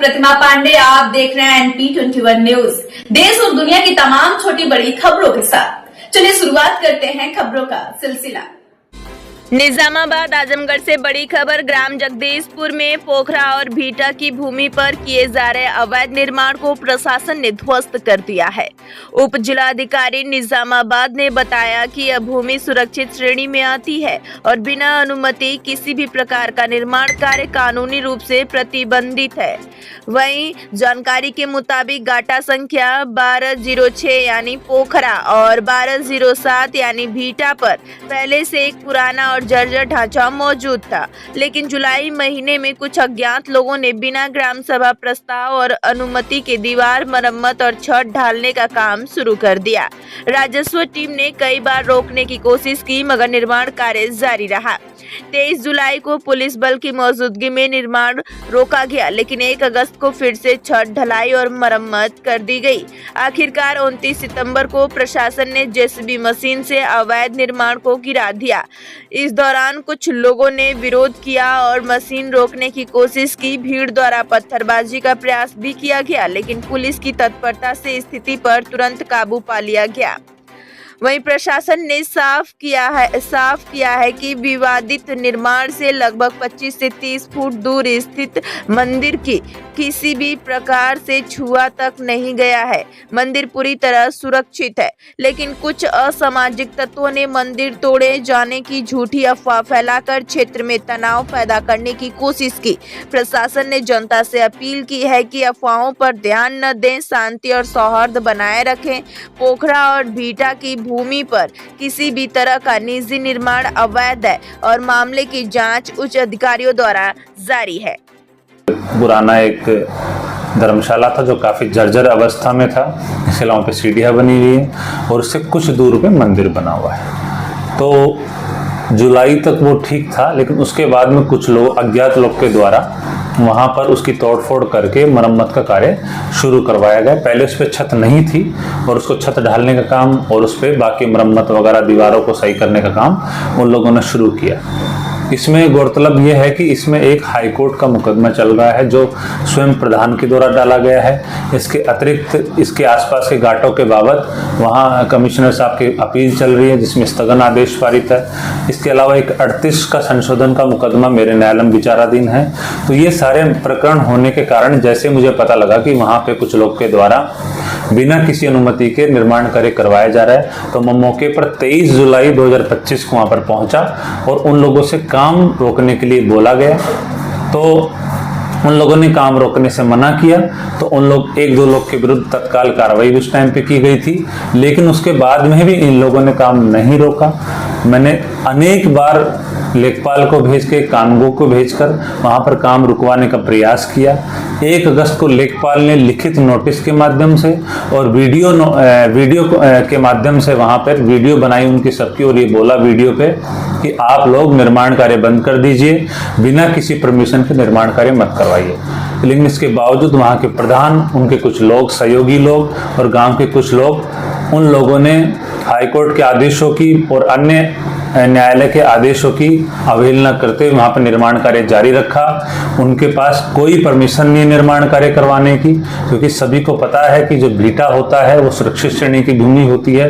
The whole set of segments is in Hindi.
प्रतिमा पांडे, आप देख रहे हैं NP21 न्यूज। देश और दुनिया की तमाम छोटी बड़ी खबरों के साथ चलिए शुरुआत करते हैं खबरों का सिलसिला। निजामाबाद आजमगढ़ से बड़ी खबर। ग्राम जगदीशपुर में पोखरा और भीटा की भूमि पर किए जा रहे अवैध निर्माण को प्रशासन ने ध्वस्त कर दिया है। उप जिलाधिकारी निजामाबाद ने बताया कि यह भूमि सुरक्षित श्रेणी में आती है और बिना अनुमति किसी भी प्रकार का निर्माण कार्य कानूनी रूप से प्रतिबंधित है। वहीं जानकारी के मुताबिक गाटा संख्या 1206 यानी पोखरा और 1207 यानी भीटा पर पहले से एक पुराना और जर्जर ढांचा मौजूद था, लेकिन जुलाई महीने में कुछ अज्ञात लोगों ने बिना ग्राम सभा प्रस्ताव और अनुमति के दीवार मरम्मत और छत ढालने का काम शुरू कर दिया। राजस्व टीम ने कई बार रोकने की कोशिश की, मगर निर्माण कार्य जारी रहा। 23 जुलाई को पुलिस बल की मौजूदगी में निर्माण रोका गया, लेकिन 1 अगस्त को फिर से छत ढलाई और मरम्मत कर दी गई। आखिरकार 29 सितंबर को प्रशासन ने जेसीबी मशीन से अवैध निर्माण को गिरा दिया। इस दौरान कुछ लोगों ने विरोध किया और मशीन रोकने की कोशिश की। भीड़ द्वारा पत्थरबाजी का प्रयास भी किया गया, लेकिन पुलिस की तत्परता से स्थिति पर तुरंत काबू पा लिया गया। वहीं प्रशासन ने साफ किया है कि विवादित निर्माण से लगभग 25 से 30 फुट दूर स्थित मंदिर की किसी भी प्रकार से छुआ तक नहीं गया है। मंदिर पूरी तरह सुरक्षित है, लेकिन कुछ असामाजिक तत्वों ने मंदिर तोड़े जाने की झूठी अफवाह फैलाकर क्षेत्र में तनाव पैदा करने की कोशिश की। प्रशासन ने जनता से अपील की है कि अफवाहों पर ध्यान न दें, शांति और सौहार्द बनाए रखें। पोखरा और भीटा की भूमि पर किसी भी तरह का निजी निर्माण अवैध है और मामले की जांच उच्च अधिकारियों द्वारा जारी है। पुराना एक धर्मशाला था जो काफ़ी जर्जर अवस्था में था। इसके अलावा पे सीढ़ियाँ बनी हुई है और उससे कुछ दूर पे मंदिर बना हुआ है। तो जुलाई तक वो ठीक था, लेकिन उसके बाद में कुछ लोग, अज्ञात लोग के द्वारा वहाँ पर उसकी तोड़फोड़ करके मरम्मत का कार्य शुरू करवाया गया। पहले उस पर छत नहीं थी और उसको छत ढालने का काम और उस पर बाकी मरम्मत वगैरह दीवारों को सही करने का काम उन लोगों ने शुरू किया। इसमें गौरतलब ये है कि इसमें एक हाईकोर्ट का मुकदमा चल रहा है जो स्वयं प्रधान के द्वारा डाला गया है। इसके अतिरिक्त इसके आसपास के घाटों के बाबत वहाँ कमिश्नर साहब की अपील चल रही है, जिसमें स्थगन आदेश पारित है। इसके अलावा एक 38 का संशोधन का मुकदमा मेरे न्यायालय विचाराधीन है। तो ये सारे प्रकरण होने के कारण जैसे मुझे पता लगा कि वहाँ पे कुछ लोग के द्वारा बिना किसी अनुमति के निर्माण कार्य करवाया जा रहा है, तो मैं मौके पर 23 जुलाई 2025 को वहाँ पर पहुँचा और उन लोगों से काम रोकने के लिए बोला गया। तो उन लोगों ने काम रोकने से मना किया, तो उन लोग 1-2 लोग के विरुद्ध तत्काल कार्रवाई उस टाइम पे की गई थी, लेकिन उसके बाद में भी इन लोगों ने काम नहीं रोका। मैंने अनेक बार लेखपाल को भेज के, कानूनगो को भेजकर वहाँ पर काम रुकवाने का प्रयास किया। 1 अगस्त को लेखपाल ने लिखित नोटिस के माध्यम से और वीडियो के माध्यम से वहाँ पर वीडियो बनाई उनकी सबकी, और ये बोला वीडियो पे कि आप लोग निर्माण कार्य बंद कर दीजिए, बिना किसी परमिशन के निर्माण कार्य मत करवाइए। लेकिन इसके बावजूद वहाँ के प्रधान, उनके कुछ लोग, सहयोगी लोग और गांव के कुछ लोग, उन लोगों ने हाईकोर्ट के आदेशों की और अन्य न्यायालय के आदेशों की अवहेलना करते हुए वहाँ पर निर्माण कार्य जारी रखा। उनके पास कोई परमिशन नहीं निर्माण कार्य करवाने की, क्योंकि सभी को पता है कि जो भीटा होता है वो सुरक्षित श्रेणी की भूमि होती है।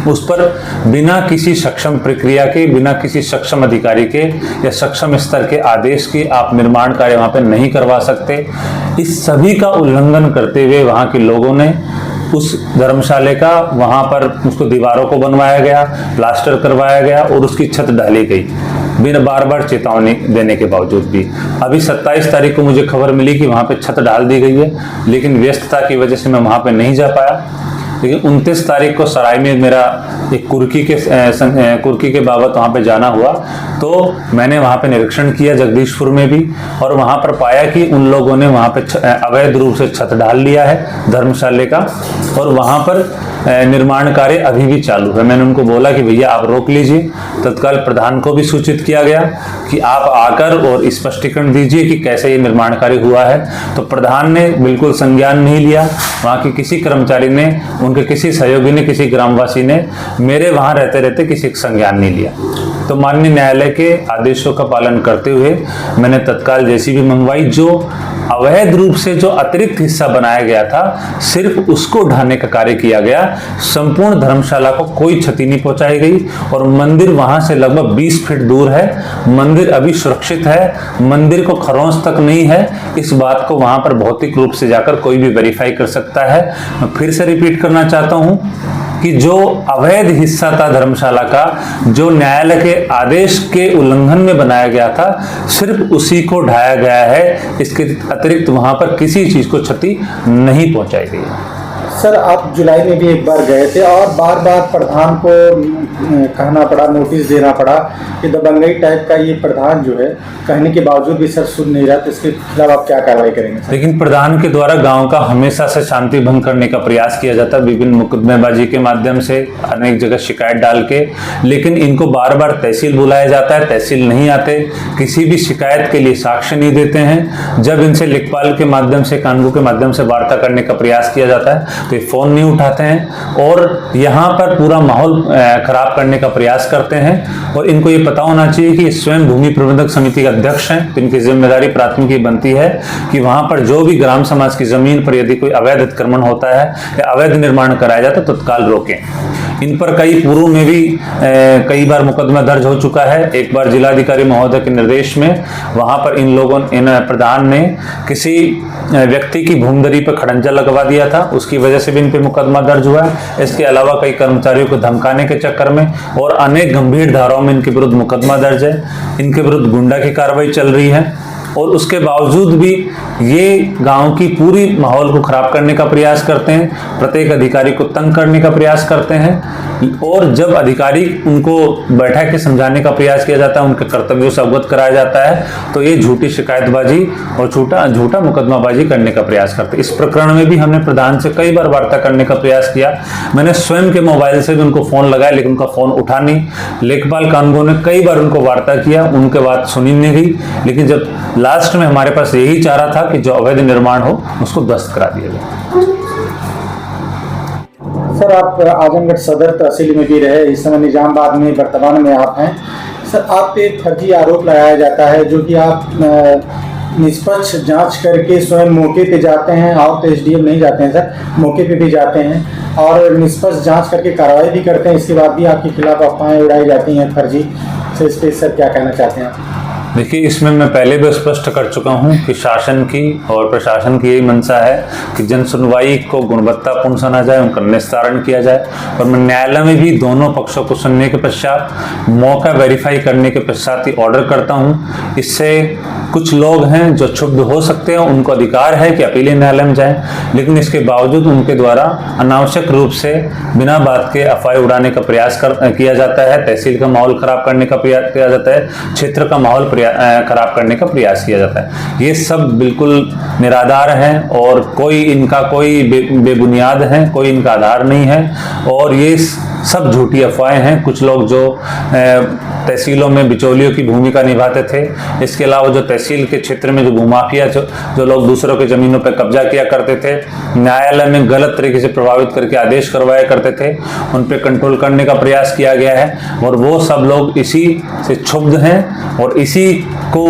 उस पर बिना किसी सक्षम प्रक्रिया के, बिना किसी सक्षम अधिकारी के या सक्षम स्तर के आदेश के आप निर्माण कार्य वहाँ पर नहीं करवा सकते। इस सभी का उल्लंघन करते हुए वहाँ के लोगों ने उस धर्मशाले का वहाँ पर उसको दीवारों को बनवाया गया, प्लास्टर करवाया गया और उसकी छत डाली गई, बिना बार चेतावनी देने के बावजूद भी। अभी 27 तारीख को मुझे खबर मिली कि वहाँ पे छत डाल दी गई है, लेकिन व्यस्तता की वजह से मैं वहाँ पे नहीं जा पाया। लेकिन 29 तारीख को सराय में मेरा एक कुर्की के बाबत वहाँ पे जाना हुआ, तो मैंने वहाँ पे निरीक्षण किया जगदीशपुर में भी, और वहाँ पर पाया कि उन लोगों ने वहाँ पे अवैध रूप से छत डाल लिया है धर्मशाले का, और वहाँ पर निर्माण कार्य अभी भी चालू है। मैंने उनको बोला कि भैया आप रोक लीजिए। तत्काल प्रधान को भी सूचित किया गया कि आप आकर और स्पष्टीकरण दीजिए कि कैसे ये निर्माण कार्य हुआ है। तो प्रधान ने बिल्कुल संज्ञान नहीं लिया। वहाँ के किसी कर्मचारी ने, उनके किसी सहयोगी ने, किसी ग्रामवासी ने मेरे वहाँ रहते रहते किसी का संज्ञान नहीं लिया। तो माननीय न्यायालय के आदेशों का पालन करते हुए मैंने तत्काल जेसीबी मंगवाई, जो अवैध रूप से जो अतिरिक्त हिस्सा बनाया गया था सिर्फ उसको ढाने का कार्य किया गया। संपूर्ण धर्मशाला को कोई क्षति नहीं पहुंचाई गई और मंदिर वहां से लगभग 20 फीट दूर है। मंदिर अभी सुरक्षित है, मंदिर को खरोंच तक नहीं है। इस बात को वहां पर भौतिक रूप से जाकर कोई भी वेरीफाई कर सकता है। मैं फिर से रिपीट करना चाहता हूं कि जो अवैध हिस्सा था धर्मशाला का, जो न्यायालय के आदेश के उल्लंघन में बनाया गया था, सिर्फ उसी को ढाया गया है। इसके अतिरिक्त वहां पर किसी चीज को क्षति नहीं पहुंचाई गई है। सर, आप जुलाई में भी एक बार गए थे और बार बार प्रधान को कहना पड़ा, नोटिस देना पड़ा कि दबंगई टाइप का ये प्रधान जो है, कहने के बावजूद भी सर सुन नहीं रहा, तो इसके खिलाफ आप क्या कार्रवाई करेंगे? लेकिन प्रधान के द्वारा गांव का हमेशा से शांति भंग करने का प्रयास किया जाता है, विभिन्न मुकदमेबाजी के माध्यम से, अनेक जगह शिकायत डाल के। लेकिन इनको बार बार तहसील बुलाया जाता है, तहसील नहीं आते, किसी भी शिकायत के लिए साक्ष्य नहीं देते हैं। जब इनसे लेखपाल के माध्यम से, कानून के माध्यम से वार्ता करने का प्रयास किया जाता है तो ये फोन नहीं उठाते हैं और यहाँ पर पूरा माहौल खराब करने का प्रयास करते हैं। और इनको ये पता होना चाहिए कि स्वयं भूमि प्रबंधक समिति के अध्यक्ष हैं, तो इनकी जिम्मेदारी प्राथमिकी बनती है कि वहां पर जो भी ग्राम समाज की जमीन पर यदि कोई अवैध अतिक्रमण होता है या अवैध निर्माण कराया जाता है तो तत्काल रोकें। इन पर कई पूर्व में भी कई बार मुकदमा दर्ज हो चुका है। एक बार जिलाधिकारी महोदय के निर्देश में वहां पर इन प्रधान ने किसी व्यक्ति की भूमदरी पर खड़ंजा लगवा दिया था, उसकी वजह से भी इन पे मुकदमा दर्ज हुआ है। इसके अलावा कई कर्मचारियों को धमकाने के चक्कर में और अनेक गंभीर धाराओं में इनके विरुद्ध मुकदमा दर्ज है। इनके विरुद्ध गुंडा की कार्रवाई चल रही है और उसके बावजूद भी ये गांव की पूरी माहौल को खराब करने का प्रयास करते हैं, प्रत्येक अधिकारी को तंग करने का प्रयास करते हैं। और जब अधिकारी उनको बैठा के समझाने का प्रयास किया जाता है, उनके कर्तव्यों से अवगत कराया जाता है, तो ये झूठी शिकायतबाजी और झूठा मुकदमाबाजी करने का प्रयास करते हैं। इस प्रकरण में भी हमने प्रधान से कई बार वार्ता करने का प्रयास किया। मैंने स्वयं के मोबाइल से भी उनको फोन लगाया लेकिन उनका फोन उठा नहीं। लेखपाल कानून ने कई बार उनको वार्ता किया, उनके बात सुनी नहीं गई। लेकिन जब लास्ट में हमारे पास यही चाह रहा था कि जो अवैध निर्माण हो उसको ध्वस्त करा दिया जाए। सर, आप आजमगढ़ सदर तहसील में भी रहे, इस समय निजामाबाद में वर्तमान में आप हैं। सर, आप पे फर्जी आरोप लगाया जाता है जो कि आप निष्पक्ष जांच करके स्वयं मौके पे जाते हैं, और तो एसडीएम नहीं जाते हैं सर, मौके पे भी जाते हैं और निष्पक्ष जांच करके कार्रवाई भी करते हैं। इसके बाद भी आपके खिलाफ अफवाहें उड़ाई जाती हैं फर्जी। सर, इस पर सर क्या कहना चाहते हैं आप? देखिए, इसमें मैं पहले भी स्पष्ट कर चुका हूं कि शासन की और प्रशासन की यही मंशा है कि जन सुनवाई को गुणवत्तापूर्ण सुना जाए, उनका निस्तारण किया जाए। और मैं न्यायालय में भी दोनों पक्षों को सुनने के पश्चात, मौका वेरीफाई करने के पश्चात ही ऑर्डर करता हूं। इससे कुछ लोग हैं जो क्षुब्ध हो सकते हैं, उनको अधिकार है कि अपीलीय न्यायालय में जाएं, लेकिन इसके बावजूद उनके द्वारा अनावश्यक रूप से बिना बात के अफवाह उड़ाने का प्रयास किया जाता है, तहसील का माहौल खराब करने का प्रयास किया जाता है, क्षेत्र का माहौल खराब करने का प्रयास किया जाता है। ये सब बिल्कुल निराधार है और कोई इनका कोई बेबुनियाद है, कोई इनका आधार नहीं है और ये सब झूठी अफवाहें हैं। कुछ लोग जो तहसीलों में बिचौलियों की भूमिका निभाते थे, इसके अलावा जो तहसील के क्षेत्र में जो भूमाफिया जो लोग दूसरों के जमीनों पर कब्जा किया करते थे, न्यायालय में गलत तरीके से प्रभावित करके आदेश करवाया करते थे, उन पर कंट्रोल करने का प्रयास किया गया है। और वो सब लोग इसी से क्षुब्ध हैं और इसी को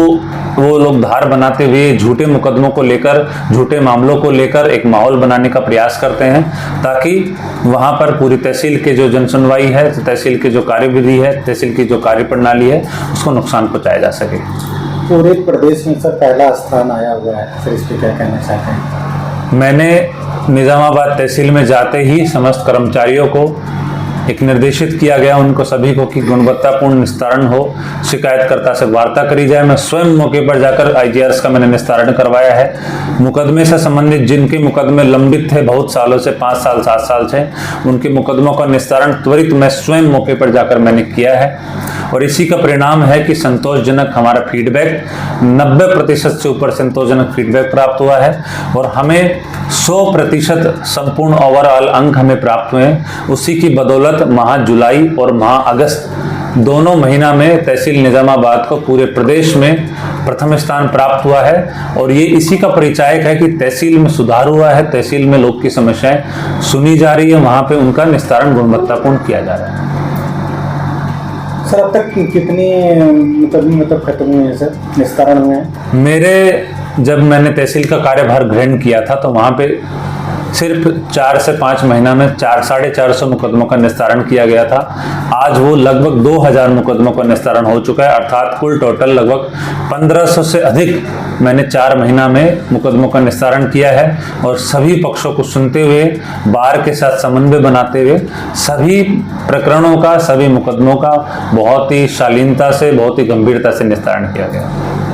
वो लोग धार बनाते हुए झूठे मुकदमों को लेकर, झूठे मामलों को लेकर एक माहौल बनाने का प्रयास करते हैं, ताकि वहां पर पूरी तहसील के जो जनसुनवाई है, तहसील की जो कार्यविधि है, तहसील की जो कार्य प्रणाली है, उसको नुकसान पहुंचाया जा सके। पूरे प्रदेश में सर पहला स्थान आया हुआ है, सर इस पर क्या कहना चाहते हैं? मैंने निजामाबाद तहसील में जाते ही समस्त कर्मचारियों को एक निर्देशित किया गया, उनको सभी को कि गुणवत्तापूर्ण निस्तारण हो, शिकायतकर्ता से वार्ता करी जाए। मैं स्वयं मौके पर जाकर आईजीआरएस का मैंने निस्तारण करवाया है। मुकदमे से संबंधित जिनके मुकदमे लंबित थे बहुत सालों से, 5 साल 7 साल से, उनके मुकदमों का निस्तारण त्वरित मैं स्वयं मौके पर जाकर मैंने किया है और इसी का परिणाम है कि संतोषजनक हमारा फीडबैक 90% से ऊपर संतोषजनक फीडबैक प्राप्त हुआ है और हमें 100% संपूर्ण ओवरऑल अंक हमें प्राप्त हुए हैं। उसी की बदौलत माह जुलाई और माह अगस्त दोनों महीना में तहसील निजामाबाद को पूरे प्रदेश में प्रथम स्थान प्राप्त हुआ है और ये इसी का परिचायक है कि तहसील में सुधार हुआ है, तहसील में लोग की समस्याएं सुनी जा रही है, वहां पे उनका निस्तारण गुणवत्तापूर्ण किया जा रहा है। सर, अब तक कितने मुकदमे खत्म हुए हैं सर, निस्तारण हुए हैं? मेरे जब मैंने तहसील का कार्यभार ग्रहण किया था तो वहाँ पे सिर्फ 4 से 5 महीना में 450 मुकदमों का निस्तारण किया गया था। आज वो लगभग 2000 मुकदमों का निस्तारण हो चुका है, अर्थात कुल टोटल लगभग 1500 से अधिक मैंने 4 महीना में मुकदमों का निस्तारण किया है। और सभी पक्षों को सुनते हुए, बार के साथ समन्वय बनाते हुए सभी प्रकरणों का, सभी मुकदमों का बहुत ही शालीनता से, बहुत ही गंभीरता से निस्तारण किया गया।